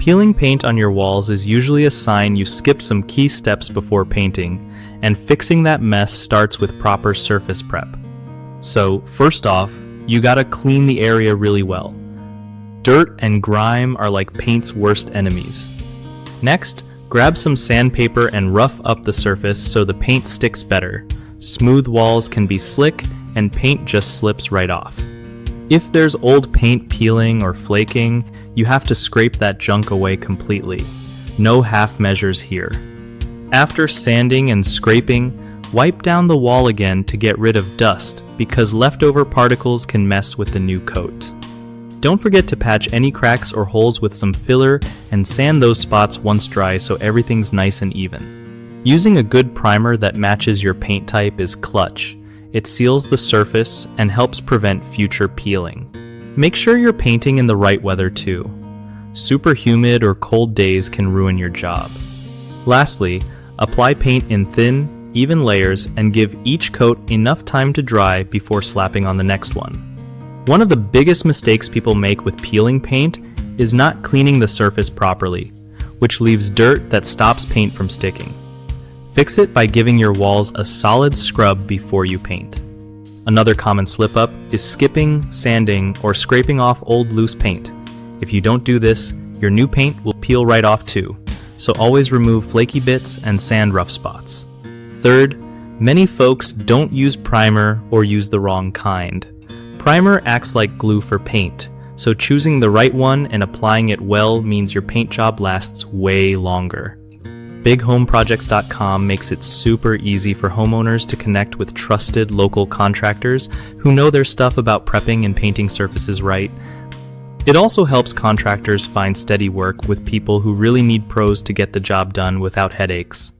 Peeling paint on your walls is usually a sign you skipped some key steps before painting, and fixing that mess starts with proper surface prep. So, first off, you gotta clean the area really well. Dirt and grime are like paint's worst enemies. Next, grab some sandpaper and rough up the surface so the paint sticks better. Smooth walls can be slick, and paint just slips right off. If there's old paint peeling or flaking, you have to scrape that junk away completely. No half measures here. After sanding and scraping, wipe down the wall again to get rid of dust because leftover particles can mess with the new coat. Don't forget to patch any cracks or holes with some filler and sand those spots once dry so everything's nice and even. Using a good primer that matches your paint type is clutch. It seals the surface and helps prevent future peeling. Make sure you're painting in the right weather too. Super humid or cold days can ruin your job. Lastly, apply paint in thin, even layers and give each coat enough time to dry before slapping on the next one. One of the biggest mistakes people make with peeling paint is not cleaning the surface properly, which leaves dirt that stops paint from sticking. Fix it by giving your walls a solid scrub before you paint. Another common slip-up is skipping, sanding, or scraping off old loose paint. If you don't do this, your new paint will peel right off too, so always remove flaky bits and sand rough spots. Third, many folks don't use primer or use the wrong kind. Primer acts like glue for paint, so choosing the right one and applying it well means your paint job lasts way longer. BigHomeProjects.com makes it super easy for homeowners to connect with trusted local contractors who know their stuff about prepping and painting surfaces right. It also helps contractors find steady work with people who really need pros to get the job done without headaches.